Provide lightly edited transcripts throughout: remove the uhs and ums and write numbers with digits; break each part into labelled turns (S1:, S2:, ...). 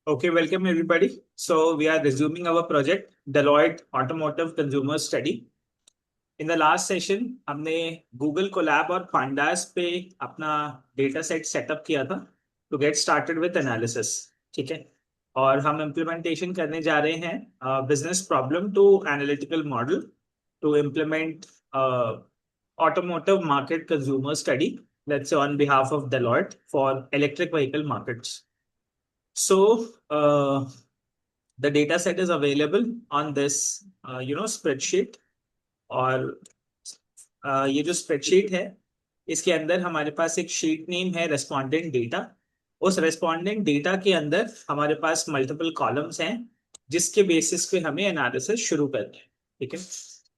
S1: Okay, welcome everybody. So we are resuming our project, Deloitte Automotive Consumer Study. In the last session, हमने Google Colab और Pandas पे अपना data set setup किया था to get started with analysis. ठीक है। और हम इम्प्लीमेंटेशन करने जा रहे हैं business problem to analytical model to implement automotive market consumer study, let's say on behalf of Deloitte for electric vehicle markets. So the data set is available on this spreadsheet। और ये जो spreadsheet है, इसके अंदर हमारे पास एक sheet name है रेस्पोंडेंट डेटा। उस रेस्पोंडेंट डेटा के अंदर हमारे पास मल्टीपल कॉलम्स हैं जिसके बेसिस पे हमें एनालिसिस शुरू करना है। ठीक है।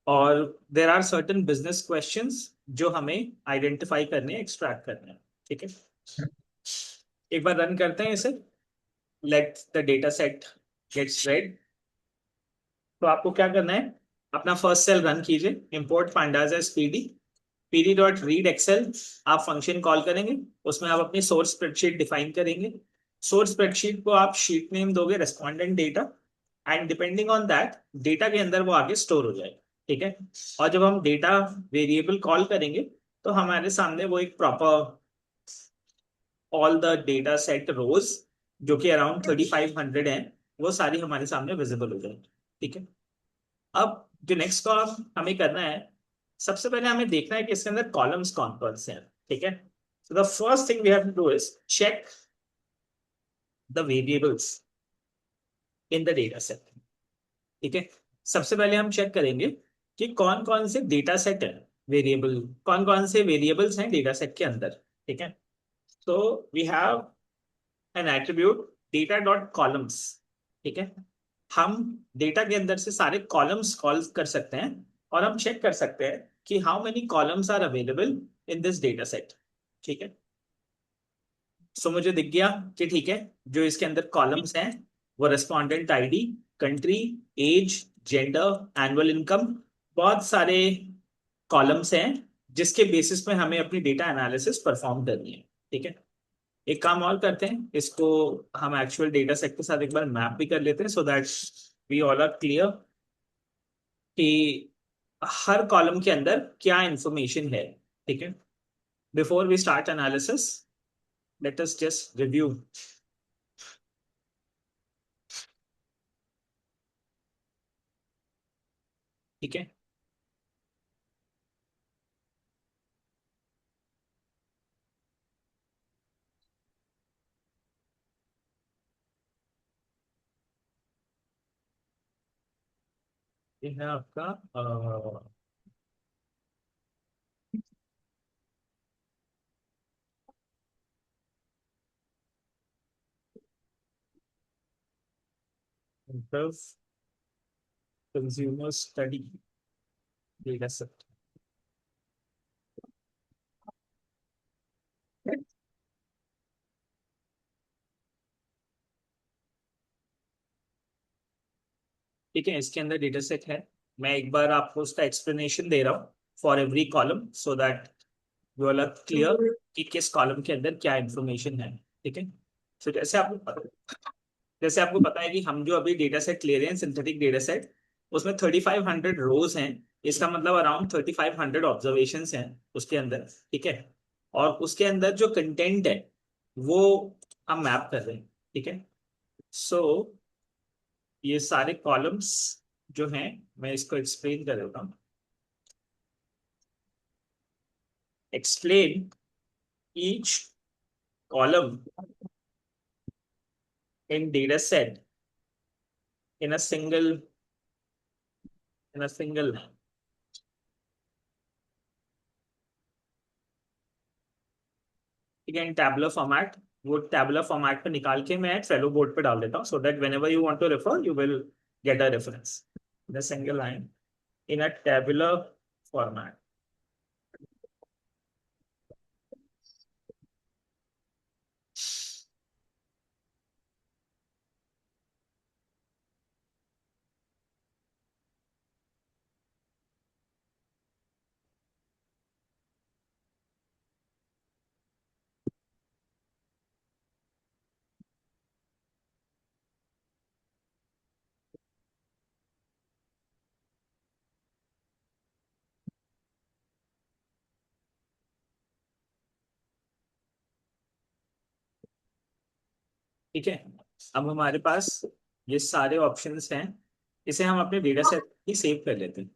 S1: और there are certain business questions जो हमें आइडेंटिफाई करने एक्सट्रैक्ट करने हैं। ठीक है। एक बार रन करते हैं इसे। Let the data set gets read. तो आपको क्या करना है, अपना फर्स्ट सेल रन कीजिए, import pandas as PD, PD dot read Excel. आप फंक्शन कॉल करेंगे, उसमें आप अपनी सोर्स स्प्रेडशीट डिफाइन करेंगे। सोर्स स्प्रेडशीट को आप शीट नेम दोगे respondent data, and depending on that data के अंदर वो आगे स्टोर हो जाएगा। ठीक है। और जब हम डेटा वेरिएबल कॉल करेंगे तो हमारे सामने वो एक proper all the data set rows जो कि अराउंड 3500 है, वो सारी हमारे सामने विजिबल हो जाएगी। ठीक है। अब जो नेक्स्ट काम हमें करना है, सबसे पहले हमें देखना है कि इसके अंदर कॉलम्स कौन कौन से हैं। ठीक है। So the first thing we have to do is check the variables in the data set। ठीक है। सबसे पहले हम चेक करेंगे कि कौन कौन से डेटा सेट है, वेरिएबल कौन कौन से वेरिएबल्स हैं डेटा सेट के अंदर। ठीक है। तो we have an attribute data dot columns. ठीक है। हम डेटा के अंदर से सारे कॉलम्स कॉल कर सकते हैं और हम चेक कर सकते हैं कि how many columns are available in this data set. ठीक है। सो मुझे दिख गया कि ठीक है, जो इसके अंदर कॉलम्स हैं वो respondent ID, country, age, gender, annual income, बहुत सारे कॉलम्स हैं जिसके बेसिस पे हमें अपनी डेटा एनालिसिस परफॉर्म करनी है। ठीक है। एक काम और करते हैं, इसको हम एक्चुअल डेटा सेट के साथ एक बार मैप भी कर लेते हैं so that we all are clear कि हर कॉलम के अंदर क्या इंफॉर्मेशन है। ठीक है। Before we start analysis, let us just review. ठीक है। ये है आपका कंज्यूमर स्टडी डेटा सेट। ठीक है। इसके अंदर डेटा सेट है। मैं एक बार आपको उसका एक्सप्लेनेशन दे रहा हूँ for every column so that you are clear कि किस कॉलम के अंदर क्या इंफॉर्मेशन है। ठीक है। तो जैसे आपको पता है कि हम जो अभी डेटा सेट ले रहे हैं सिंथेटिक डेटा सेट, उसमें 3500 रोज हैं। इसका मतलब अराउंड 3500 ऑब्जर्वेशन हैं उसके अंदर। ठीक है। और उसके अंदर जो कंटेंट है वो हम मैप कर रहे हैं। ठीक है। सो ये सारे कॉलम्स जो हैं, मैं इसको एक्सप्लेन कर देता हूँ। Explain each column in data set in a single in a single ठीक है, इन टैबुलर फॉर्मेट। वो टैबुलर फॉर्मेट पे निकाल के मैं ट्रेलो बोर्ड पे डाल देता हूँ so that whenever you want to refer you will get a reference in a single line in a tabular format. ठीक है, अब हमारे पास ये सारे ऑप्शंस हैं, इसे हम अपने डेटा सेट ही सेव कर लेते हैं।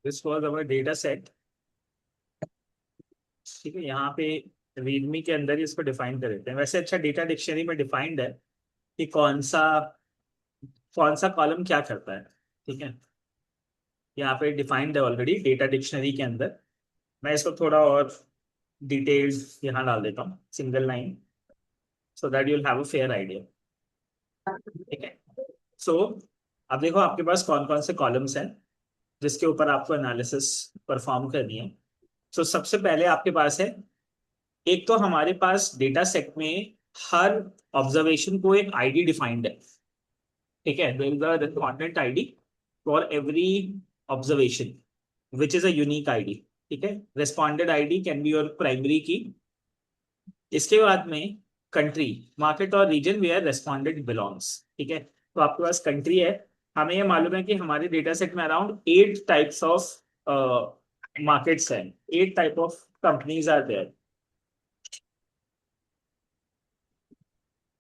S1: This was our data set. ठीक है, यहाँ पे रीडमी के अंदर ही इसको डिफाइन कर देते हैं। वैसे अच्छा, डेटा डिक्शनरी में डिफाइंड है कि कौन सा कॉलम क्या करता है। ठीक है, यहाँ पे डिफाइंड है ऑलरेडी डेटा डिक्शनरी के अंदर। मैं इसको थोड़ा और डिटेल्स यहाँ डाल देता हूँ, single line, so that you'll have a fair idea. ठीक है, सो अब देखो आपके पास कौन कौन से कॉलम्स हैं जिसके ऊपर आपको एनालिसिस परफॉर्म करनी है। सो सबसे पहले आपके पास है, एक तो हमारे पास डेटा सेट में हर ऑब्जर्वेशन को एक आईडी डिफाइंड है। ठीक है, there is a respondent ID for every observation which is a unique ID. ठीक है, respondent ID can be your primary key. इसके बाद में कंट्री, मार्केट और रीजन वेयर रेस्पोंडेंट बिलोंग्स। ठीक है, तो आपके पास कंट्री है। हमें ये मालूम है कि हमारे डेटा सेट में अराउंड 8 टाइप्स ऑफ मार्केट्स हैं, 8 type of companies are there.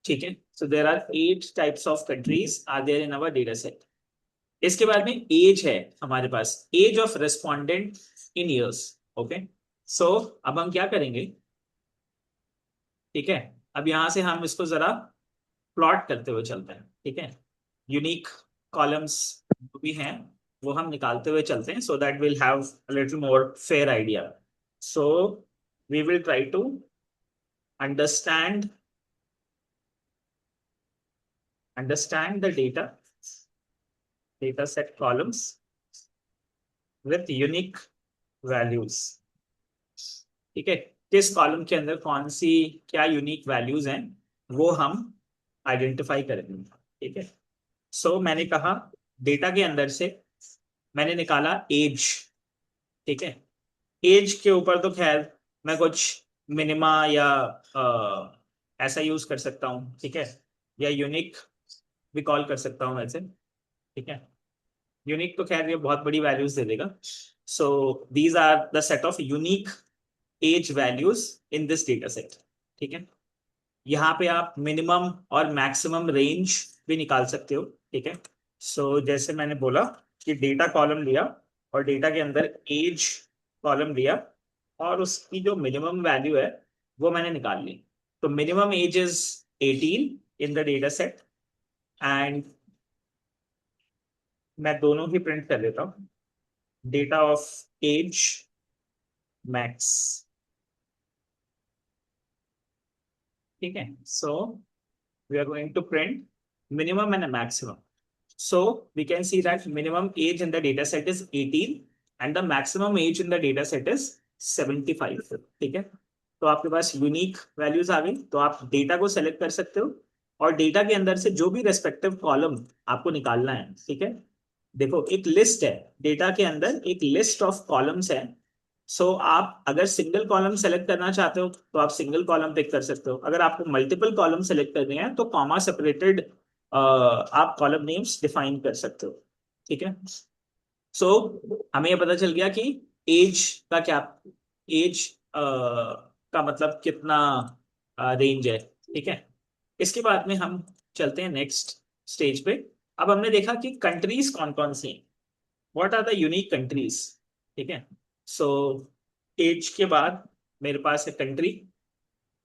S1: ठीक है, so there are 8 types of countries are there in our data set. इसके बाद में एज है हमारे पास, age of respondent in years. Okay, so अब हम क्या करेंगे, ठीक है, अब यहां से हम इसको जरा प्लॉट करते हुए चलते हैं। ठीक है, यूनिक कॉलम्स जो भी हैं वो हम निकालते हुए चलते हैं, so that will have a little more fair idea. So we will try to understand understand the data set columns with unique values। ठीक है, किस कॉलम के अंदर कौन सी क्या यूनिक वैल्यूज हैं वो हम आइडेंटिफाई करेंगे। ठीक है, सो मैंने कहा डेटा के अंदर से मैंने निकाला एज। ठीक है, एज के ऊपर तो खैर मैं कुछ मिनिमा या ऐसा यूज कर सकता हूँ। ठीक है, या यूनिक भी कॉल कर सकता हूँ वैसे। ठीक है, यूनिक तो खैर ये बहुत बड़ी वैल्यूज दे देगा। So these are the set of unique age values in this data set. ठीक है, यहाँ पे आप मिनिमम और मैक्सिमम रेंज भी निकाल सकते हो। ठीक है, सो जैसे मैंने बोला कि डेटा कॉलम लिया और डेटा के अंदर एज कॉलम लिया और उसकी जो मिनिमम वैल्यू है वो मैंने निकाल ली। तो minimum age is 18 in the data set, and मैं दोनों ही प्रिंट कर लेता हूँ, डेटा ऑफ एज मैक्स। ठीक है, सो we are going to print minimum and a maximum. So we can see that minimum age in the data set is 18 and the maximum age in the data set is 75। ठीक है, तो आपके पास unique values आ गई, तो आप data को select कर सकते हो और डेटा के अंदर से जो भी रेस्पेक्टिव कॉलम आपको निकालना है। ठीक है, देखो एक लिस्ट है, डेटा के अंदर एक लिस्ट ऑफ कॉलम्स है। सो आप अगर सिंगल कॉलम सेलेक्ट करना चाहते हो तो आप सिंगल कॉलम पिक कर सकते हो। अगर आपको मल्टीपल कॉलम सेलेक्ट करने हैं तो कॉमा सेपरेटेड आप कॉलम नेम्स डिफाइन कर सकते हो। ठीक है, सो हमें ये पता चल गया कि एज का क्या, एज का मतलब कितना रेंज है। ठीक है, इसके बाद में हम चलते हैं नेक्स्ट स्टेज पे। अब हमने देखा कि कंट्रीज कौन कौन सी हैं, what are the unique countries. ठीक है, सो एज के बाद मेरे पास है कंट्री।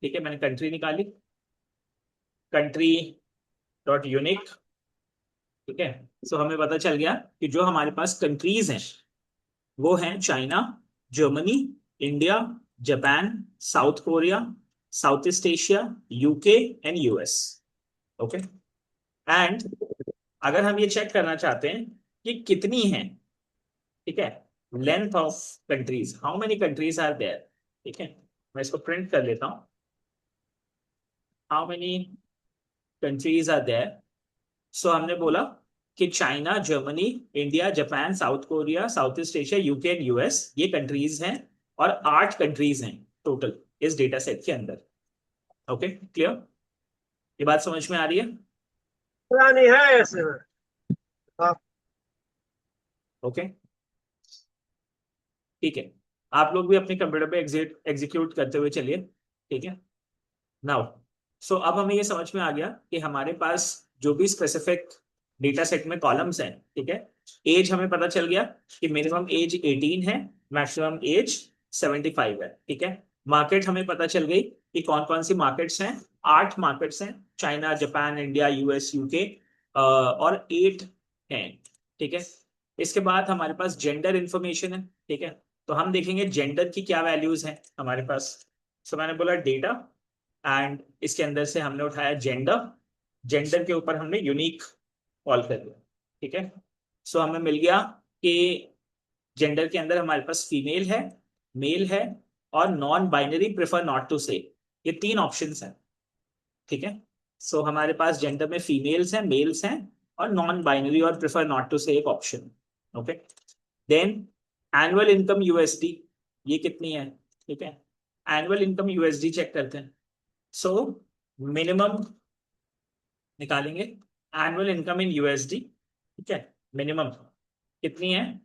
S1: ठीक है, मैंने कंट्री निकाली, कंट्री डॉट यूनिक। ठीक है, सो हमें पता चल गया कि जो हमारे पास कंट्रीज हैं वो हैं China, Germany, India, Japan, South Korea, South East Asia, UK and US. Okay, and अगर हम ये चेक करना चाहते हैं कि कितनी हैं, ठीक है, length of countries, how many countries are there. ठीक है, मैं इसको प्रिंट कर लेता हूँ, how many countries are there. So हमने बोला कि China, Germany, India, Japan, South Korea, South East Asia, UK and US, ये कंट्रीज हैं और 8 कंट्रीज हैं टोटल इस डेटा सेट के अंदर। Okay, clear. ये बात समझ में आ रही है?
S2: पुरानी है ऐसे में। हाँ।
S1: ओके, ठीक है। आप लोग भी अपने कंप्यूटर पे एग्जीक्यूट करते हुए चलिए, ठीक है। नाउ, सो अब हमें ये समझ में आ गया कि हमारे पास जो भी स्पेसिफिक डेटा सेट में कॉलम्स हैं, ठीक है। एज हमें पता चल गया कि मिनिमम एज 18 है, मैक्सिमम एज 75 है, ठीक है। मार्केट हमें पता चल गई कि कौन कौन सी मार्केट्स हैं। 8 मार्केट्स हैं, China, Japan, India, US, UK, और 8 हैं, ठीक है। इसके बाद हमारे पास जेंडर इंफॉर्मेशन है, ठीक है। तो हम देखेंगे जेंडर की क्या वैल्यूज हैं हमारे पास। सो मैंने बोला डेटा, एंड इसके अंदर से हमने उठाया जेंडर। जेंडर के ऊपर हमने यूनिक कॉल कर दिया, ठीक है। सो हमें मिल गया कि जेंडर के अंदर हमारे पास फीमेल है, मेल है, और non binary, prefer not to say, ये 3 ऑप्शंस हैं, ठीक है। सो हमारे पास जेंडर में फीमेल्स हैं, मेल्स हैं, और नॉन बाइनरी और प्रेफर नॉट टू से एक option. Okay, then annual income USD, ये कितनी है, ठीक है। एनुअल इनकम यूएसडी चेक करते हैं। सो मिनिमम निकालेंगे, एनुअल इनकम इन यूएसडी, ठीक है। मिनिमम कितनी है?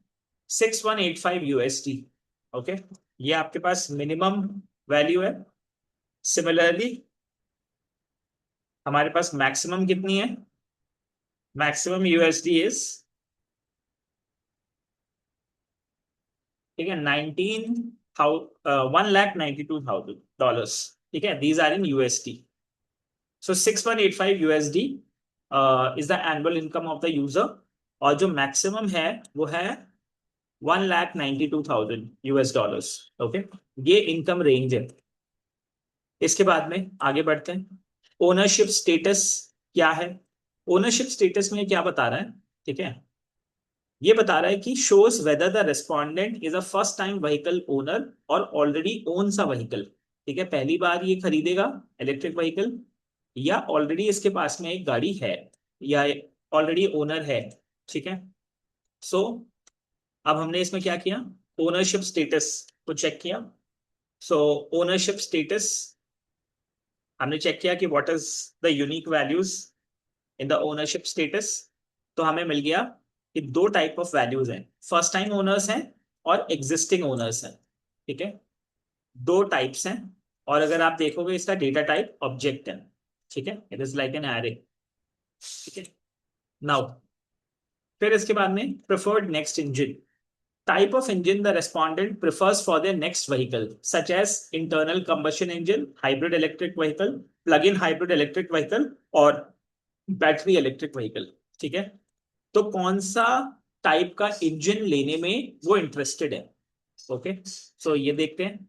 S1: 6185 यूएसडी। ओके, ये आपके पास मिनिमम वैल्यू है। सिमिलरली हमारे पास मैक्सिमम कितनी है? मैक्सिमम यूएसडी इज, ठीक है, 1,92,000 डॉलर्स, ठीक है। These are in USD. So 6185 USD is the annual income of the user, और जो मैक्सिमम है वो है 1,92,000 यूएस डॉलर्स। ओके, ये इनकम रेंज है। इसके बाद में आगे बढ़ते हैं। ओनरशिप स्टेटस क्या है? ओनरशिप स्टेटस में क्या बता रहा है, ठीक है। ये बता रहा है कि shows whether the respondent is a first time vehicle owner और ऑलरेडी ओन्स अ व्हीकल, ठीक है। पहली बार ये खरीदेगा इलेक्ट्रिक व्हीकल, या ऑलरेडी इसके पास में एक गाड़ी है, या ऑलरेडी ओनर है, ठीक है। सो अब हमने इसमें क्या किया, ओनरशिप स्टेटस को चेक किया। सो ओनरशिप स्टेटस हमने चेक किया कि what is the unique values in the ownership status. तो हमें मिल गया कि 2 टाइप ऑफ वैल्यूज हैं, फर्स्ट टाइम ओनर्स हैं और एग्जिस्टिंग ओनर्स हैं, ठीक है। 2 टाइप्स हैं, और अगर आप देखोगे इसका डेटा टाइप ऑब्जेक्ट है, ठीक है। It is like an array, ठीक है। नाउ फिर इसके बाद में preferred next engine, type of engine the respondent prefers for their next vehicle, such as internal combustion engine, hybrid electric vehicle, plug-in hybrid electric vehicle, और battery electric vehicle, ठीक है। तो कौन सा टाइप का इंजन लेने में वो इंटरेस्टेड है? ओके, सो ये देखते हैं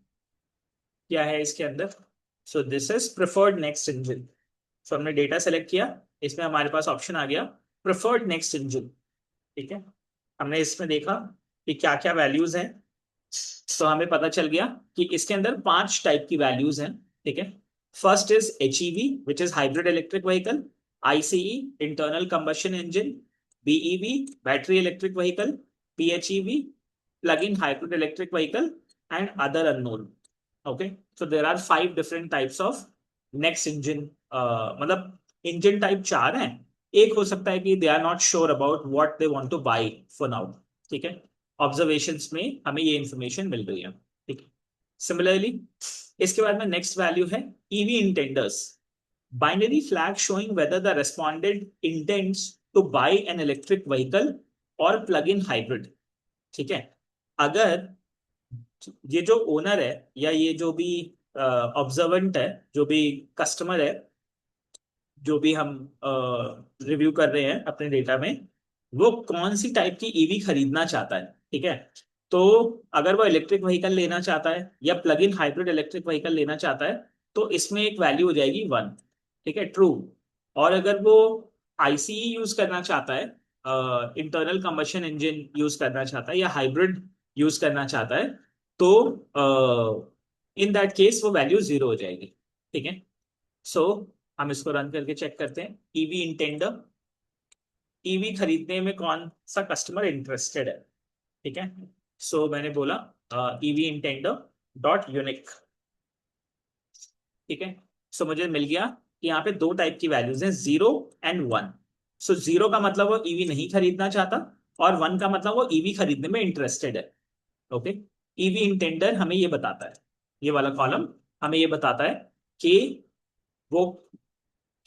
S1: क्या है इसके अंदर। So this is preferred next engine. So हमने डेटा सेलेक्ट किया, इसमें हमारे पास ऑप्शन आ गया प्रेफर्ड नेक्स्ट इंजन, ठीक है। हमने इसमें देखा कि क्या क्या वैल्यूज हैं। तो हमें पता चल गया कि इसके अंदर 5 टाइप की वैल्यूज हैं, ठीक है। First is HEV, which is hybrid electric vehicle, ICE, internal combustion engine, BEV, battery electric vehicle, PHEV, plug in hybrid electric vehicle, and other unknown. Okay, so there are 5 different types of next engine. मतलब engine type 4 हैं। एक हो सकता है कि they are not sure about what they want to buy for now, ठीक है। Observations में हमें ये इंफॉर्मेशन मिल रही है, ठीक है। सिमिलरली इसके बाद में नेक्स्ट वैल्यू है EV intenders, binary flag showing whether the respondent intends to buy an electric vehicle और प्लग इन हाइब्रिड, ठीक है। अगर ये जो ओनर है, या ये जो भी ऑब्जर्वेंट है, जो भी कस्टमर है, जो भी हम रिव्यू कर रहे हैं अपने डेटा में, वो कौन सी टाइप की ईवी खरीदना चाहता है, ठीक है। तो अगर वो इलेक्ट्रिक व्हीकल लेना चाहता है या plug in hybrid electric vehicle लेना चाहता है, तो इसमें एक वैल्यू हो जाएगी 1, ठीक है, ट्रू। और अगर वो ICE यूज करना चाहता है, इंटरनल कंबशन इंजन यूज करना चाहता है, या हाइब्रिड यूज करना चाहता है, तो इन दैट केस वो वैल्यू 0 हो जाएगी, ठीक है। सो हम इसको रन करके चेक करते हैं। ईवी इंटेंडर, ईवी खरीदने में कौन सा कस्टमर इंटरेस्टेड है, ठीक है। सो मैंने बोला ईवी इंटेंडर डॉट यूनिक, ठीक है। सो मुझे मिल गया कि यहाँ पे दो टाइप की वैल्यूज हैं, 0 और 1। सो 0 का मतलब वो ईवी नहीं खरीदना चाहता, और 1 का मतलब वो ईवी खरीदने में इंटरेस्टेड है। ओके, ईवी इंटेंडर हमें ये बताता है, ये वाला कॉलम हमें ये बताता है कि वो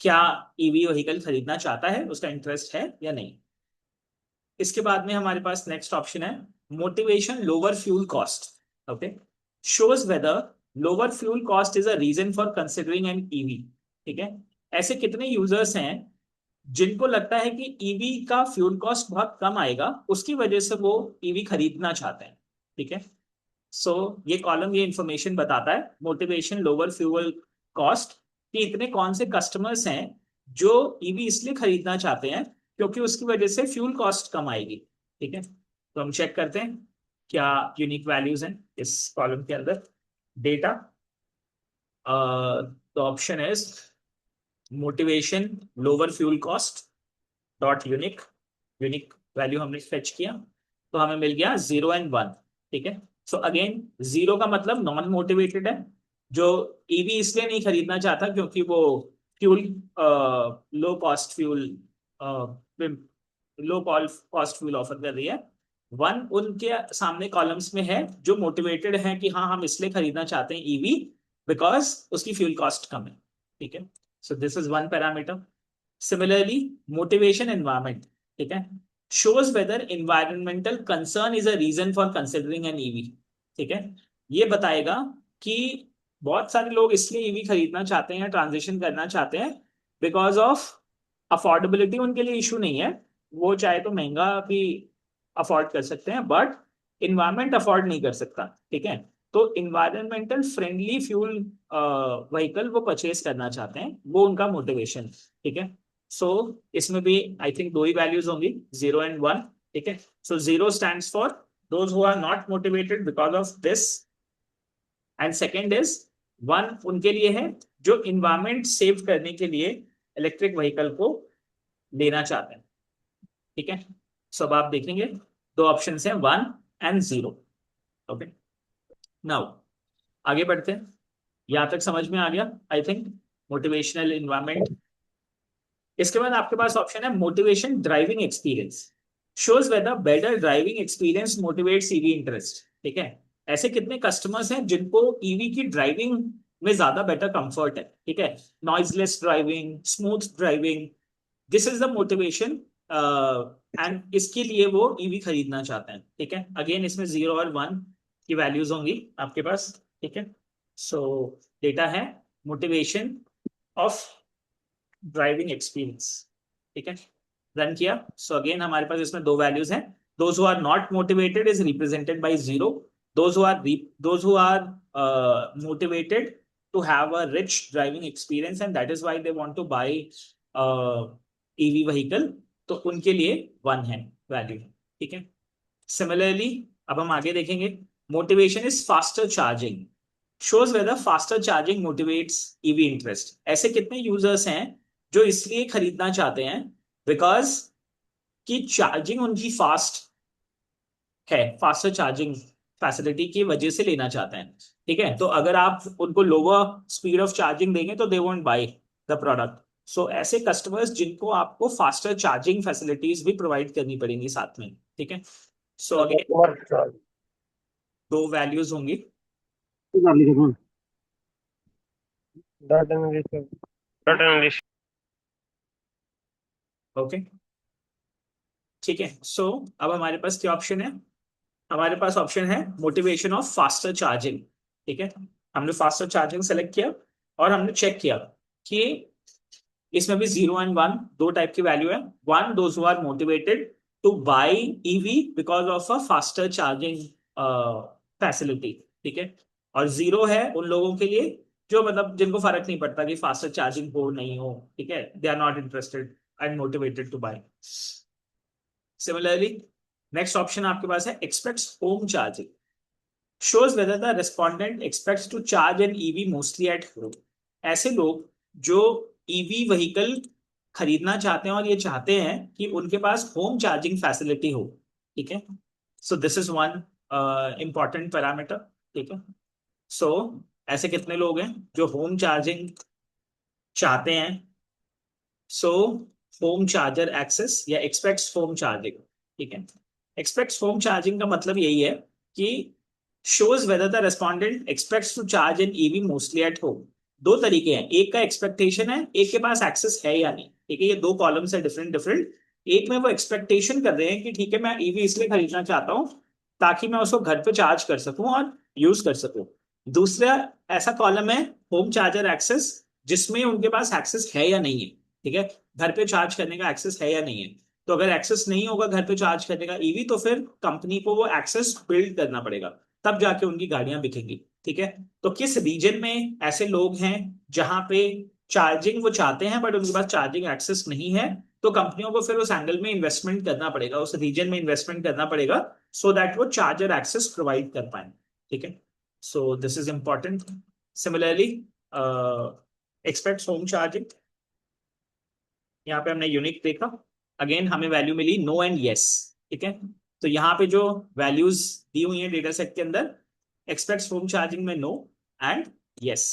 S1: क्या ईवी व्हीकल खरीदना चाहता है, उसका इंटरेस्ट है या नहीं। इसके बाद में हमारे पास नेक्स्ट ऑप्शन है motivation lower fuel cost. Okay, shows whether lower fuel cost is a reason for considering an EV. ठीक है, ऐसे कितने यूजर्स हैं जिनको लगता है कि ईवी का फ्यूल कॉस्ट बहुत कम आएगा, उसकी वजह से वो ईवी खरीदना चाहते हैं। ठीक है, सो ये कॉलम ये इंफॉर्मेशन बताता है मोटिवेशन लोअर फ्यूल कॉस्ट, कि इतने कौन से कस्टमर्स हैं जो ईवी इसलिए खरीदना चाहते हैं क्योंकि उसकी वजह से फ्यूल कॉस्ट कम आएगी। ठीक है, तो हम चेक करते हैं क्या यूनिक वैल्यूज हैं इस कॉलम के अंदर। Data, the option is motivation lower fuel cost dot unique, unique value हमने फेच किया तो हमें मिल गया 0 और 1। ठीक है, सो अगेन 0 का मतलब नॉन मोटिवेटेड है, जो ईवी इसलिए नहीं खरीदना चाहता क्योंकि वो fuel, low cost fuel, low cost fuel offer कर रही है। 1 उनके सामने कॉलम्स में है जो मोटिवेटेड है कि हाँ हम इसलिए खरीदना चाहते हैं ईवी बिकॉज उसकी फ्यूल कॉस्ट कम है। ठीक है, so this is one parameter. Similarly, motivation environment, ठीक है, shows whether environmental concern is a reason for considering an EV। ठीक है, ये बताएगा कि बहुत सारे लोग इसलिए ईवी खरीदना चाहते हैं, ट्रांजिशन करना चाहते हैं बिकॉज ऑफ अफोर्डेबिलिटी। उनके लिए इशू नहीं है, वो चाहे तो महंगा भी अफोर्ड कर सकते हैं, बट इन्वायरमेंट अफोर्ड नहीं कर सकता। ठीक है, तो इन्वायरमेंटल फ्रेंडली फ्यूल व्हीकल वो परचेज करना चाहते हैं, वो उनका मोटिवेशन। ठीक है, सो इसमें भी आई थिंक दो ही वैल्यूज होंगी, 0 और 1। ठीक है, so 0 stands for those who are not motivated because of this, and second is 1 उनके लिए है जो इन्वायरमेंट सेव करने के लिए इलेक्ट्रिक व्हीकल को लेना चाहते हैं। ठीक है, सो अब आप देखेंगे दो ऑप्शन हैं, 1 और 0। ओके, नाउ आगे बढ़ते हैं। यहां तक समझ में आ गया आई थिंक, मोटिवेशनल इन्वायरमेंट। इसके बाद आपके पास ऑप्शन है motivation driving experience, shows whether better driving experience motivates EV interest. ठीक है, ऐसे कितने कस्टमर्स हैं जिनको ईवी की ड्राइविंग में ज्यादा बेटर कंफर्ट है। ठीक है, noiseless driving, smooth driving, this is the motivation, and इसके लिए वो ईवी खरीदना चाहते हैं। ठीक है, अगेन इसमें 0 और 1 की वैल्यूज होंगी आपके पास। ठीक है, सो डेटा है मोटिवेशन ऑफ ड्राइविंग एक्सपीरियंस। ठीक है, रन किया, सो अगेन हमारे पास इसमें दो वैल्यूज हैं। Those who are not motivated is represented by 0, those who are motivated to have a rich driving experience and that is why they want to buy EV vehicle, तो उनके लिए 1 है value. ठीक है, सिमिलरली अब हम आगे देखेंगे motivation is faster charging, shows whether faster charging motivates EV interest. ऐसे कितने यूजर्स हैं जो इसलिए खरीदना चाहते हैं बिकॉज की चार्जिंग उनकी फास्ट है, फास्टर चार्जिंग फैसिलिटी की वजह से लेना चाहते हैं। ठीक है, तो अगर आप उनको लोअर स्पीड ऑफ चार्जिंग देंगे तो they won't buy the product. So ऐसे कस्टमर्स जिनको आपको फास्टर चार्जिंग फैसिलिटीज भी प्रोवाइड करनी पड़ेंगी साथ में। ठीक है, सो अगेन दो वैल्यूज होंगी। ओके, ठीक है, सो अब हमारे पास क्या ऑप्शन है, हमारे पास ऑप्शन है मोटिवेशन ऑफ फास्टर चार्जिंग। ठीक है, हमने फास्टर चार्जिंग सेलेक्ट किया और हमने चेक किया कि इसमें भी 0 और 1 दो टाइप की वैल्यू है। 1 those who are motivated to buy EV because of a faster charging facility. ठीक है, और 0 है उन लोगों के लिए जो मतलब जिनको फर्क नहीं पड़ता कि फास्टर चार्जिंग हो नहीं हो। ठीक है, they are not interested and motivated to buy. Similarly next option आपके पास है expects home charging, shows whether the respondent expects to charge an EV mostly at home। ऐसे लोग जो ईवी व्हीकल खरीदना चाहते हैं और ये चाहते हैं कि उनके पास होम चार्जिंग फैसिलिटी हो। ठीक है, so this is one important parameter. ठीक है, सो ऐसे कितने लोग हैं जो होम चार्जिंग चाहते हैं। सो होम चार्जर एक्सेस या एक्सपेक्ट्स होम चार्जिंग। ठीक है, एक्सपेक्ट्स होम चार्जिंग का मतलब यही है कि shows whether the respondent expects to charge an EV mostly at home। दो तरीके हैं, एक का एक्सपेक्टेशन है, एक के पास एक्सेस है या नहीं। ठीक है, ये दो कॉलम्स है डिफरेंट डिफरेंट। एक में वो एक्सपेक्टेशन कर रहे हैं कि ठीक है मैं ईवी इसलिए खरीदना चाहता हूँ ताकि मैं उसको घर पे चार्ज कर सकूं और यूज कर सकूं। दूसरा ऐसा कॉलम है होम चार्जर एक्सेस, जिसमें उनके पास एक्सेस है या नहीं है। ठीक है, घर पे चार्ज करने का एक्सेस है या नहीं है। तो अगर एक्सेस नहीं होगा घर पे चार्ज करने का ईवी, तो फिर कंपनी को वो एक्सेस बिल्ड करना पड़ेगा, तब जाके उनकी गाड़ियां बिकेंगी। ठीक है, तो किस रीजन में ऐसे लोग हैं जहां पे चार्जिंग वो चाहते हैं बट उनके पास चार्जिंग एक्सेस नहीं है, तो कंपनियों को फिर उस एंगल में इन्वेस्टमेंट करना पड़ेगा, उस रीजन में इन्वेस्टमेंट करना पड़ेगा, सो दैट वो चार्जर एक्सेस प्रोवाइड कर पाए। ठीक है, so this is important. Similarly expect home charging, यहाँ पे हमने यूनिक देखा। अगेन हमें वैल्यू मिली नो एंड यस। ठीक है, तो यहाँ पे जो वैल्यूज दी हुई है डेटा सेट के अंदर, एक्सपेक्ट्स होम चार्जिंग में नो एंड यस।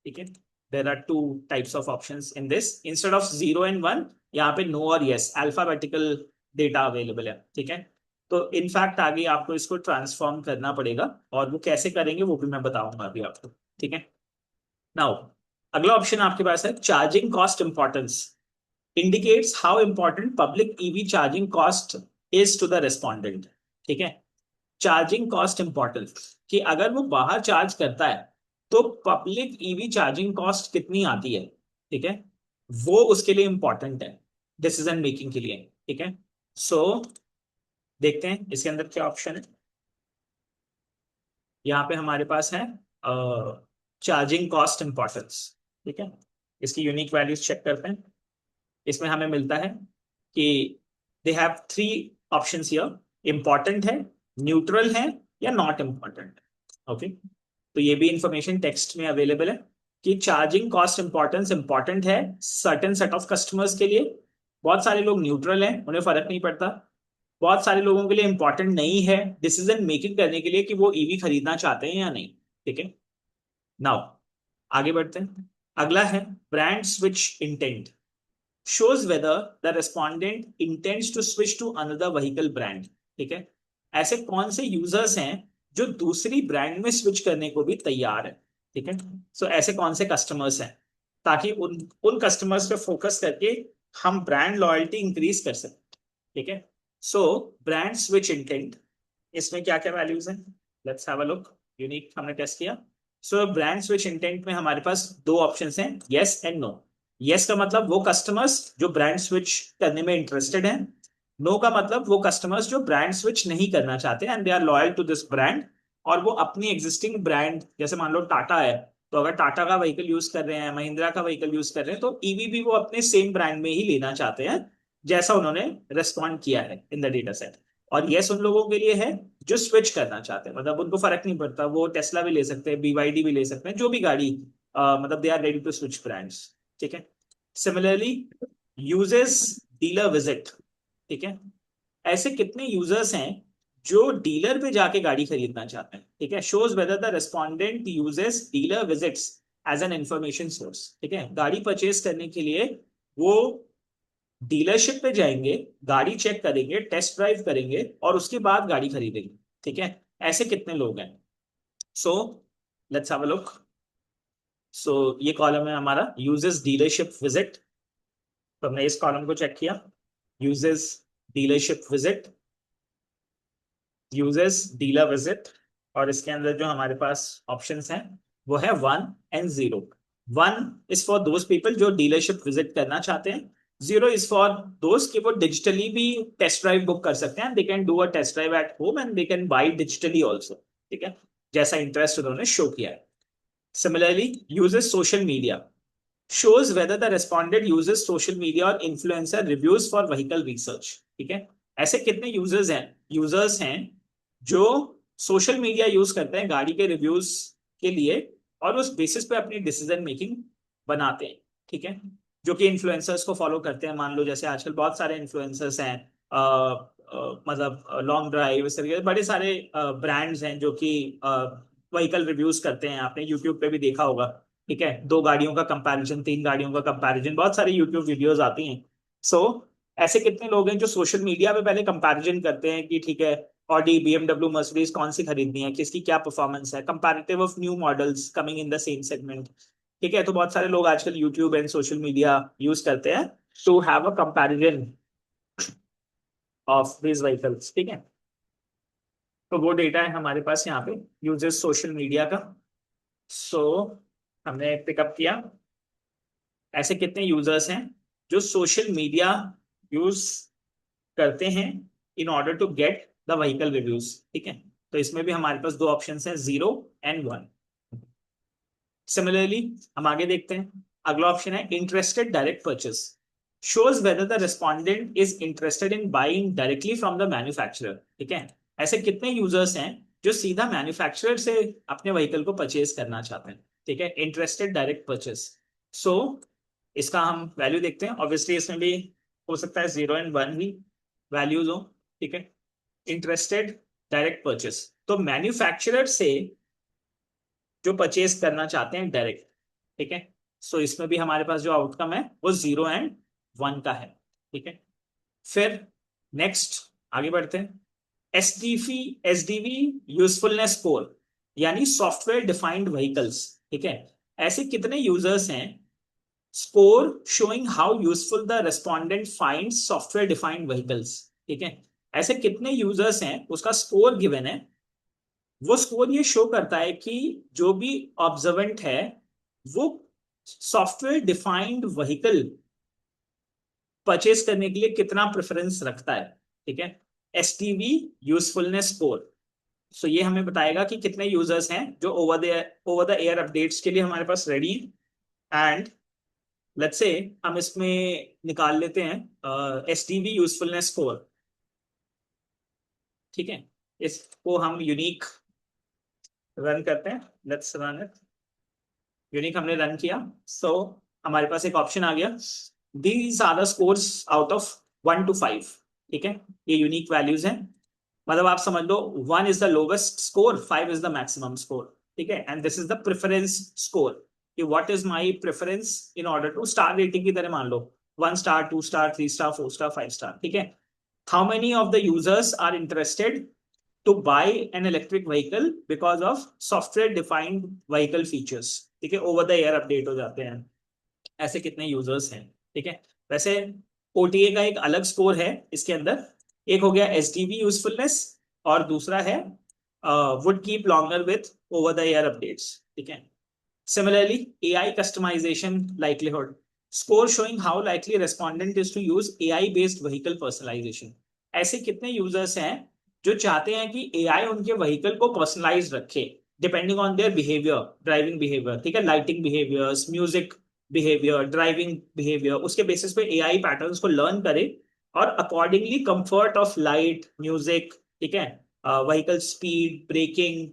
S1: ठीक है, there are two types of options in this, instead of 0 and 1 यहाँ पे नो और यस अल्फाबेटिकल डेटा अवेलेबल है। ठीक है, तो इनफैक्ट आगे आपको इसको ट्रांसफॉर्म करना पड़ेगा, और वो कैसे करेंगे वो भी मैं बताऊंगा अभी आपको। ठीक है, नाउ अगला ऑप्शन आपके पास है charging cost importance indicates how important public EV charging cost is to the respondent। ठीक है, चार्जिंग कॉस्ट इंपॉर्टेंट, कि अगर वो बाहर चार्ज करता है तो पब्लिक ईवी चार्जिंग कॉस्ट कितनी आती है। ठीक है, वो उसके लिए इंपॉर्टेंट है डिसीजन मेकिंग के लिए। ठीक है, सो देखते हैं इसके अंदर क्या ऑप्शन है। यहाँ पे हमारे पास है चार्जिंग कॉस्ट इंपॉर्टेंस। ठीक है, इसकी यूनिक वैल्यूज चेक करते हैं। इसमें हमें मिलता है कि they have three options here, important है, न्यूट्रल है, या नॉट इंपॉर्टेंट। ओके, तो ये भी इंफॉर्मेशन टेक्स्ट में अवेलेबल है कि चार्जिंग कॉस्ट इंपॉर्टेंस इंपॉर्टेंट है सर्टेन सेट ऑफ कस्टमर्स के लिए। बहुत सारे लोग न्यूट्रल हैं, उन्हें फर्क नहीं पड़ता। बहुत सारे लोगों के लिए इंपॉर्टेंट नहीं है डिसीजन मेकिंग करने के लिए कि वो ईवी खरीदना चाहते हैं या नहीं। ठीक है, नाउ आगे बढ़ते हैं। अगला है brand switch intent, shows whether the respondent intends to switch to another vehicle brand। ठीक है, ऐसे कौन से यूजर्स हैं जो दूसरी ब्रांड में स्विच करने को भी तैयार है। ठीक है, सो ऐसे कौन से कस्टमर्स हैं, ताकि उन उन कस्टमर्स पे फोकस करके हम ब्रांड लॉयल्टी इंक्रीज कर सकें। ठीक है, सो ब्रांड स्विच इंटेंट, इसमें क्या क्या वैल्यूज हैं, let's have a look. Unique हमने टेस्ट किया। सो ब्रांड स्विच इंटेंट में हमारे पास दो ऑप्शंस हैं, यस एंड नो। यस का मतलब वो कस्टमर्स जो ब्रांड स्विच करने में इंटरेस्टेड हैं। नो का मतलब वो कस्टमर्स जो ब्रांड स्विच नहीं करना चाहते and they are loyal to this brand, और वो अपनी एग्जिस्टिंग ब्रांड, जैसे मान लो टाटा है, तो अगर टाटा का व्हीकल यूज कर रहे हैं, महिंद्रा का व्हीकल यूज कर रहे हैं, तो ईवी भी वो अपने सेम ब्रांड में ही लेना चाहते हैं, जैसा उन्होंने रेस्पॉन्ड किया है इन द डेटा सेट। और यस उन लोगों के लिए है जो स्विच करना चाहते हैं, मतलब उनको फर्क नहीं पड़ता, वो टेस्ला भी ले सकते हैं, BYD भी ले सकते हैं, जो भी गाड़ी, मतलब they are ready to switch brands. ठीक है, सिमिलरली यूजर्स डीलर विजिट। ठीक है, ऐसे कितने यूजर्स हैं जो डीलर पे जाके गाड़ी खरीदना चाहते हैं। ठीक है, shows whether the respondent uses dealer visits as an information source. ठीक है, गाड़ी परचेज करने के लिए वो डीलरशिप पे जाएंगे, गाड़ी चेक करेंगे, टेस्ट ड्राइव करेंगे, और उसके बाद गाड़ी खरीदेंगे। ठीक है, ऐसे कितने लोग हैं। So let's have a look. So ये कॉलम है हमारा यूजर्स डीलरशिप विजिट, तो हमने इस कॉलम को चेक किया, users dealership visit, users dealer visit, और इसके अंदर जो हमारे पास ऑप्शंस हैं वो है 1 and 0। 1 is for those people जो डीलरशिप विजिट करना चाहते हैं, 0 इज फॉर दोज कि वो डिजिटली भी टेस्ट ड्राइव बुक कर सकते हैं, they can do a test drive at home and they can buy digitally also. ठीक है, जैसा इंटरेस्ट उन्होंने शो किया है। Similarly users social media, shows whether the respondent uses social media or influencer reviews for vehicle research। ठीक है, ऐसे कितने यूजर्स हैं जो सोशल मीडिया यूज करते हैं गाड़ी के रिव्यूज के लिए, और उस बेसिस पे अपनी डिसीजन मेकिंग बनाते हैं। ठीक है, जो कि इन्फ्लुएंसर्स को फॉलो करते हैं, मान लो जैसे आजकल बहुत सारे इन्फ्लुएंसर्स हैं, मतलब लॉन्ग ड्राइव, इस तरीके से बड़े सारे ब्रांड्स हैं जो कि व्हीकल रिव्यूज करते हैं, आपने यूट्यूब पे भी देखा होगा। ठीक है, दो गाड़ियों का कंपैरिजन, तीन गाड़ियों का कंपैरिजन, बहुत सारी यूट्यूब वीडियोस आती हैं। सो ऐसे कितने लोग हैं जो सोशल मीडिया पे पहले कंपैरिजन करते हैं कि ठीक है, ऑडी, बीएमडब्ल्यू, मर्सिडीज कौन सी खरीदनी है, किसकी क्या परफॉर्मेंस है, comparative of new models coming in the same segment. ठीक है, तो बहुत सारे लोग आजकल YouTube and social media use करते हैं to have a comparison of these vehicles. ठीक है, तो वो डेटा है हमारे पास यहाँ पे, यूजेस सोशल मीडिया का। सो हमने पिकअप किया ऐसे कितने यूजर्स हैं जो सोशल मीडिया यूज करते हैं in order to get the vehicle reviews. ठीक है, तो इसमें भी हमारे पास दो ऑप्शन हैं, 0 और 1। सिमिलरली हम आगे देखते हैं, अगला ऑप्शन है interested direct purchase, shows whether the respondent is interested in buying directly from the manufacturer। ठीक है, ऐसे कितने यूजर्स हैं जो सीधा मैन्युफैक्चरर से अपने व्हीकल को परचेज करना चाहते हैं। ठीक है, इंटरेस्टेड डायरेक्ट परचेस। सो इसका हम वैल्यू देखते हैं, ऑब्वियसली इसमें भी हो सकता है 0 और 1 ही वैल्यूज हो। ठीक है, इंटरेस्टेड डायरेक्ट परचेस, तो मैन्युफैक्चरर से जो परचेज करना चाहते हैं डायरेक्ट। ठीक है, सो इसमें भी हमारे पास जो आउटकम है वो 0 और 1 का है। ठीक है, फिर नेक्स्ट आगे बढ़ते हैं, एसडीवी यूजफुलनेस स्कोर, यानी सॉफ्टवेयर डिफाइंड व्हीकल्स। ठीक है, ऐसे कितने यूजर्स हैं, score showing how useful the respondent find software defined vehicles. ठीक है, ऐसे कितने यूजर्स हैं, उसका स्कोर गिवन है। वो स्कोर ये शो करता है कि जो भी ऑब्जर्वेंट है वो सॉफ्टवेयर डिफाइंड व्हीकल परचेज करने के लिए कितना प्रेफरेंस रखता है। ठीक है, एसटीवी यूजफुलनेस स्कोर। सो ये हमें बताएगा कि कितने यूजर्स हैं जो ओवर द एयर अपडेट्स के लिए हमारे पास रेडी हैं। एंड लेट्स से हम इसमें निकाल लेते हैं एसटीवी यूजफुलनेस स्कोर। ठीक है, इसको हम यूनिक रन करते हैं, लेट्स रन इट। यूनिक हमने रन किया, सो हमारे पास एक ऑप्शन आ गया, these are the scores out of 1 to 5। ठीक है, ये यूनिक वैल्यूज हैं, मतलब आप समझ लो 1 is the lowest score, 5 is the maximum score. ठीक है, and this is the preference score, कि what is my preference in order to, star rating की तरह मान लो 1 star, 2 star, 3 star, 4 star, 5 star. ठीक है, how many of the users are interested to buy an electric vehicle because of software defined vehicle features। ठीक है, over the air update हो जाते हैं, ऐसे कितने यूजर्स हैं। ठीक है, वैसे ओटीए का एक अलग स्कोर है इसके अंदर, एक हो गया एसडीवी यूजफुलनेस और दूसरा है would keep longer with over the air updates. ठीक है, similarly AI customization likelihood, score showing how likely respondent is to use AI based vehicle personalization. ऐसे कितने यूजर्स हैं जो चाहते हैं कि एआई उनके व्हीकल को पर्सनलाइज रखे depending on their behaviour, driving behaviour. ठीक है, lighting behaviours, music behaviour, driving behaviour, उसके बेसिस पे एआई पैटर्न्स को लर्न करे और accordingly comfort of light, music, ठीक है, व्हीकल स्पीड, ब्रेकिंग,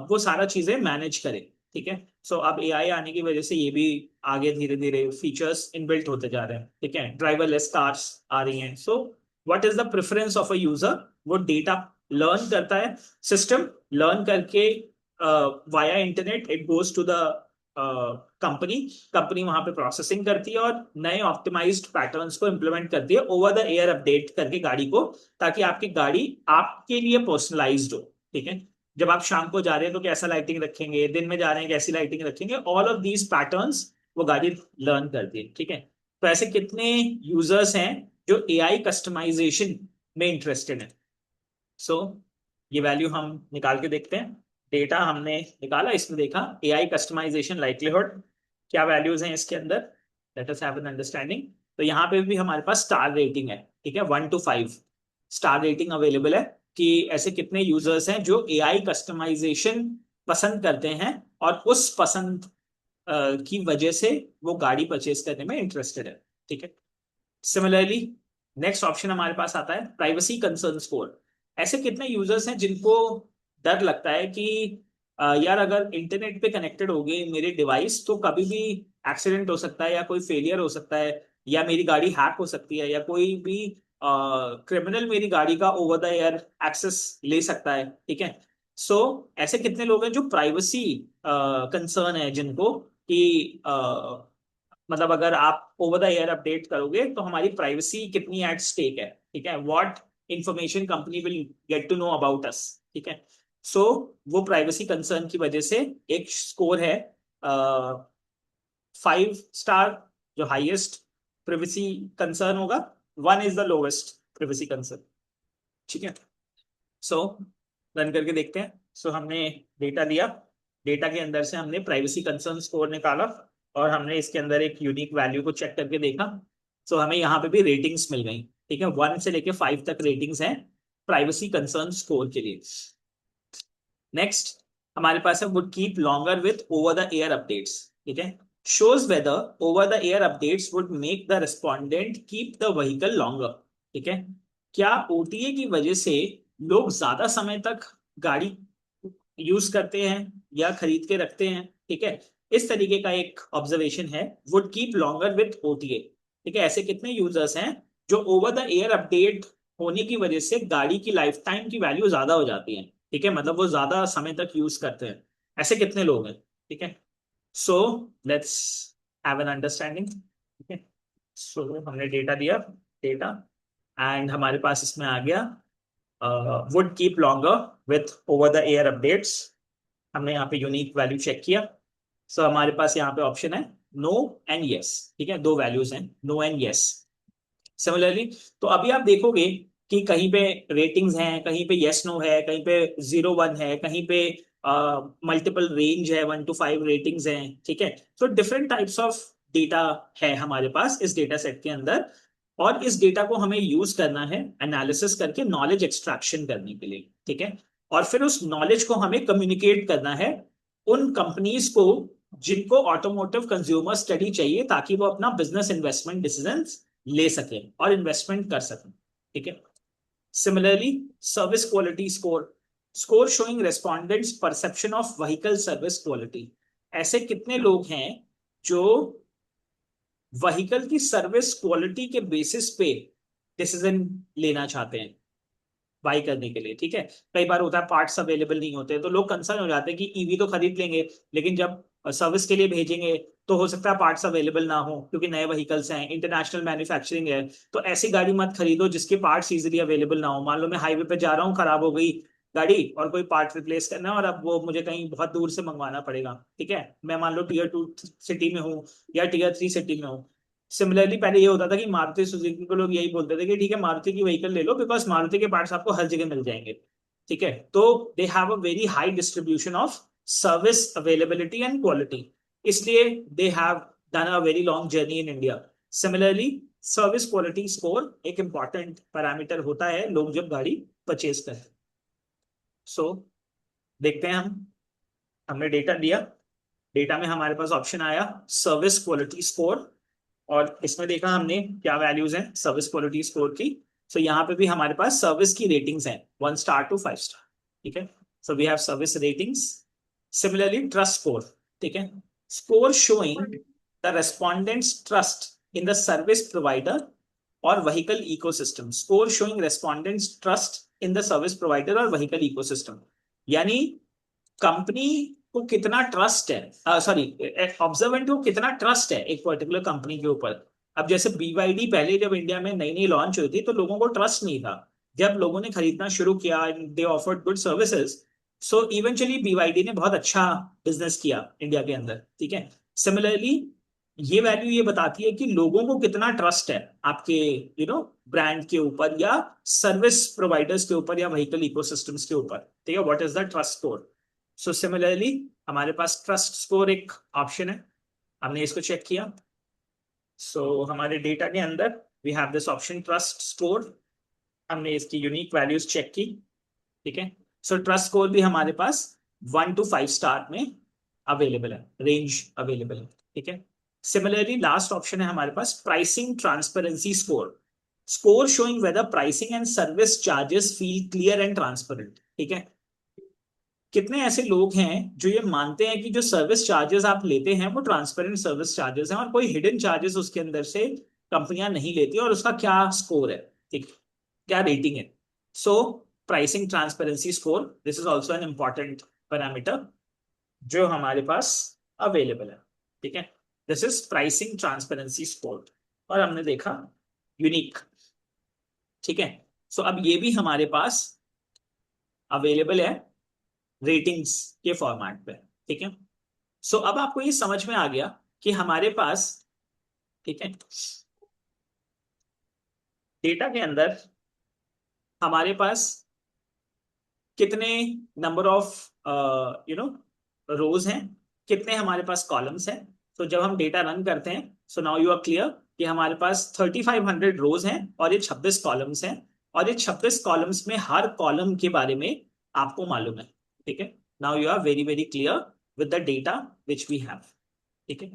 S1: वो सारा चीजें मैनेज करे। ठीक है, सो अब एआई आने की वजह से ये भी आगे धीरे धीरे फीचर्स इनबिल्ट होते जा रहे हैं। ठीक है, ड्राइवरलेस कार्स आ रही हैं। So what is the preference of a user, वो डेटा लर्न करता है, सिस्टम लर्न करके via internet it goes to the company, company वहां पे प्रोसेसिंग करती है और नए ऑप्टिमाइज्ड पैटर्न्स को इंप्लीमेंट करती है ओवर द एयर अपडेट करके गाड़ी को, ताकि आपकी गाड़ी आपके लिए पर्सनलाइज्ड हो। ठीक है, जब आप शाम को जा रहे हैं तो कैसा लाइटिंग रखेंगे, दिन में जा रहे हैं कैसी लाइटिंग रखेंगे, ऑल ऑफ दीज पैटर्न्स वो गाड़ी लर्न करती है। ठीक है, तो ऐसे कितने यूजर्स हैं जो एआई कस्टमाइजेशन में इंटरेस्टेड है। सो ये वैल्यू हम निकाल के देखते हैं, डेटा हमने निकाला, इसमें देखा एआई कस्टमाइजेशन लाइक्लीहुड क्या वैल्यूज हैं इसके अंदर, let us have an understanding. तो यहाँ पे भी हमारे पास स्टार रेटिंग है। ठीक है, 1 to 5 स्टार रेटिंग अवेलेबल है कि ऐसे कितने यूजर्स हैं जो एआई कस्टमाइजेशन पसंद करते हैं और उस पसंद की वजह से वो गाड़ी परचेज करने में इंटरेस्टेड है। ठीक है, सिमिलरली नेक्स्ट ऑप्शन हमारे पास आता है प्राइवेसी कंसर्न स्कोर, ऐसे कितने यूजर्स हैं जिनको डर लगता है कि यार अगर इंटरनेट पे कनेक्टेड हो गई मेरे डिवाइस तो कभी भी एक्सीडेंट हो सकता है या कोई फेलियर हो सकता है या मेरी गाड़ी हैक हो सकती है या कोई भी क्रिमिनल मेरी गाड़ी का ओवर द एयर एक्सेस ले सकता है। ठीक है, सो ऐसे कितने लोग हैं जो प्राइवेसी कंसर्न है जिनको, कि मतलब अगर आप ओवर द एयर अपडेट करोगे तो हमारी प्राइवेसी कितनी एट स्टेक है, ठीक है, what information company will get to know about us, ठीक है। सो वो प्राइवेसी कंसर्न की वजह से एक स्कोर है 5 स्टार जो हाईएस्ट प्रिवेसी कंसर्न होगा, 1 is the lowest privacy concern, ठीक है। सो रन करके देखते हैं। सो हमने डेटा दिया, डेटा के अंदर से हमने प्राइवेसी कंसर्न स्कोर निकाला और हमने इसके अंदर एक यूनिक वैल्यू को चेक करके देखा। सो हमें यहाँ पे भी रेटिंग्स मिल गई, ठीक है, 1 से लेके 5 तक रेटिंग्स हैं प्राइवेसी कंसर्न स्कोर के लिए। नेक्स्ट हमारे पास है would keep longer with over the air updates, ठीक है, shows whether over the air updates would make the respondent keep the vehicle longer, ठीक है, क्या ओटीए की वजह से लोग ज्यादा समय तक गाड़ी यूज करते हैं या खरीद के रखते हैं, ठीक है। इस तरीके का एक ऑब्जर्वेशन है, would keep longer with OTA, ठीक है, ऐसे कितने यूजर्स हैं जो ओवर द एयर अपडेट होने की वजह से गाड़ी की लाइफ टाइम की वैल्यू ज्यादा हो जाती है, ठीक है, मतलब वो ज्यादा समय तक यूज करते हैं, ऐसे कितने लोग हैं, ठीक है। सो लेट्स हैव एन अंडरस्टैंडिंग, ठीक है। सो हमने डेटा दिया, डेटा, एंड हमारे पास इसमें आ गया would keep longer with over the air updates. हमने यहाँ पे यूनिक वैल्यू चेक किया। सो हमारे पास यहाँ पे ऑप्शन है नो एंड यस, ठीक है, दो वैल्यूज हैं नो एंड यस। सिमिलरली तो अभी आप देखोगे कि कहीं पे रेटिंग्स हैं, कहीं पे यस नो है, कहीं पे 0 1 है, कहीं पे मल्टीपल रेंज है, 1 to 5 रेटिंग्स हैं, ठीक है। तो डिफरेंट टाइप्स ऑफ डेटा है हमारे पास इस डेटा सेट के अंदर, और इस डेटा को हमें यूज करना है एनालिसिस करके नॉलेज एक्सट्रैक्शन करने के लिए, ठीक है। और फिर उस नॉलेज को हमें कम्युनिकेट करना है उन कंपनीज को जिनको ऑटोमोटिव कंज्यूमर स्टडी चाहिए, ताकि वो अपना बिजनेस इन्वेस्टमेंट डिसीजन ले सके और इन्वेस्टमेंट कर सके, ठीक है। Similarly service quality score, score showing respondents perception of vehicle service quality, ऐसे कितने लोग हैं जो व्हीकल की सर्विस क्वालिटी के बेसिस पे डिसीजन लेना चाहते हैं बाई करने के लिए, ठीक है। कई बार होता है पार्ट्स अवेलेबल नहीं होते तो लोग कंसर्न हो जाते हैं कि ईवी तो खरीद लेंगे, लेकिन जब सर्विस के लिए भेजेंगे तो हो सकता है पार्ट्स अवेलेबल ना हो क्योंकि नए व्हीकल्स हैं, इंटरनेशनल मैन्युफैक्चरिंग है। तो ऐसी गाड़ी मत खरीदो जिसके पार्ट्स इजीली अवेलेबल ना हो। मान लो मैं हाईवे पे जा रहा हूँ, खराब हो गई गाड़ी और कोई पार्ट रिप्लेस करना है और अब वो मुझे कहीं बहुत दूर से मंगवाना पड़ेगा, ठीक है, मैं मान लो टीयर 2 सिटी में हूँ या टीयर 3 सिटी में हूँ। सिमिलरली पहले ये होता था कि मारुति सुजुकी को लोग यही बोलते थे कि ठीक है मारुति की व्हीकल ले लो बिकॉज मारुति के पार्ट्स आपको हर जगह मिल जाएंगे, ठीक है। तो they have a very high distribution of service availability and quality, इसलिए they have done a very long journey in India. Similarly service quality score एक इंपॉर्टेंट पैरामीटर होता है लोग जब गाड़ी परचेज करें। सो देखते हैं हमने डेटा दिया, डेटा में हमारे पास ऑप्शन आया सर्विस क्वालिटी स्कोर, और इसमें देखा हमने क्या वैल्यूज हैं सर्विस क्वालिटी स्कोर की। सो यहाँ पे भी हमारे पास सर्विस की रेटिंग्स हैं 1 स्टार to 5 स्टार, ठीक है। So we have service ratings. Similarly trust score, ठीक है, score showing the respondents trust in the service provider और vehicle ecosystem, score showing respondents trust in the service provider और vehicle ecosystem, यानी company को कितना trust है, sorry observant को कितना ट्रस्ट है एक पर्टिकुलर कंपनी के ऊपर। अब जैसे बीवाईडी पहले जब इंडिया में नई नई लॉन्च हुई थी तो लोगों को ट्रस्ट नहीं था, जब लोगों ने खरीदना शुरू किया they offered good services, so eventually BYD ने बहुत अच्छा बिजनेस किया इंडिया के अंदर, ठीक है। सिमिलरली ये वैल्यू ये बताती है कि लोगों को कितना ट्रस्ट है आपके ब्रांड के ऊपर या सर्विस प्रोवाइडर्स के ऊपर या व्हीकल इकोसिस्टम्स के ऊपर, ठीक है, what is the trust score. So similarly हमारे पास ट्रस्ट स्कोर एक ऑप्शन है, हमने इसको चेक किया। हमारे डेटा के अंदर we have this option trust score, हमने इसकी यूनिक वैल्यूज चेक की, ठीक है। ट्रस्ट स्कोर भी हमारे पास 1 to 5 स्टार में अवेलेबल है, रेंज अवेलेबल है, ठीक है। सिमिलरली लास्ट ऑप्शन है हमारे पास pricing transparency score, score showing whether pricing and service charges feel clear and transparent, ठीक है। कितने ऐसे लोग हैं जो ये मानते हैं कि जो सर्विस चार्जेस आप लेते हैं वो ट्रांसपेरेंट सर्विस चार्जेस हैं और कोई हिडन चार्जेस उसके अंदर से कंपनियां नहीं लेती, और उसका क्या स्कोर है, ठीक, क्या रेटिंग है। So pricing transparency score, this is also an important parameter जो हमारे पास अवेलेबल है। ठीक है, this is pricing transparency score, और हमने देखा यूनिक। ठीक है, सो अब ये भी हमारे पास अवेलेबल है रेटिंग्स के फॉर्मेट पे। ठीक है, सो अब आपको ये समझ में आ गया कि हमारे पास, ठीक है, डेटा के अंदर हमारे पास कितने नंबर ऑफ रोज हैं, कितने हमारे पास कॉलम्स हैं। तो जब हम डेटा रन करते हैं, so now you are clear कि हमारे पास 3500 रोज हैं और ये 26 कॉलम्स हैं, और ये 26 कॉलम्स में हर कॉलम के बारे में आपको मालूम है। ठीक है, now you are very very clear with the data which we have. ठीक है,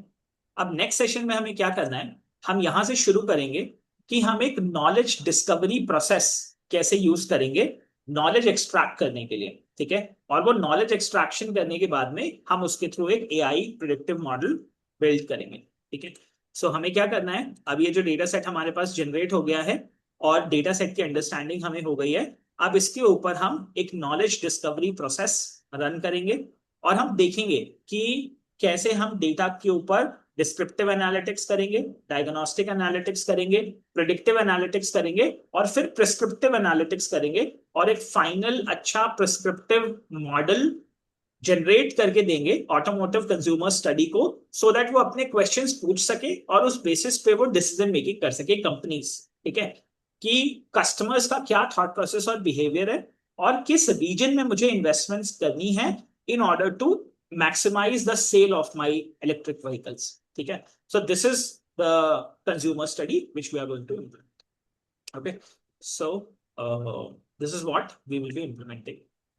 S1: अब नेक्स्ट सेशन में हमें क्या करना है, हम यहां से शुरू करेंगे कि हम एक नॉलेज डिस्कवरी प्रोसेस कैसे यूज करेंगे नॉलेज एक्सट्रैक्ट करने के लिए। ठीक है, और वो नॉलेज एक्सट्रैक्शन करने के बाद में हम उसके थ्रू एक एआई प्रिडिक्टिव मॉडल बिल्ड करेंगे। ठीक है, सो हमें क्या करना है, अब ये जो डेटा सेट हमारे पास जनरेट हो गया है और डेटा सेट की अंडरस्टैंडिंग हमें हो गई है, अब इसके ऊपर हम एक नॉलेज डिस्कवरी प्रोसेस रन करेंगे और हम देखेंगे कि कैसे हम डेटा के ऊपर डिस्क्रिप्टिव एनालिटिक्स करेंगे, डायग्नोस्टिक एनालिटिक्स करेंगे, प्रिडिक्टिव एनालिटिक्स करेंगे, और फिर प्रिस्क्रिप्टिव एनालिटिक्स करेंगे, और एक फाइनल अच्छा प्रिस्क्रिप्टिव मॉडल जनरेट करके देंगे ऑटोमोटिव कंज्यूमर स्टडी को, सो दैट वो अपने क्वेश्चंस पूछ सके और उस बेसिस पे वो डिसीजन मेकिंग कर सके कंपनीज। ठीक है, कि कस्टमर्स का क्या थॉट प्रोसेस और बिहेवियर है और किस रीजन में मुझे इन्वेस्टमेंट्स करनी है in order to maximize the sale of my electric vehicles. ठीक है, so this is the consumer study which we are going to implement. Okay, so this is what we will be implementing.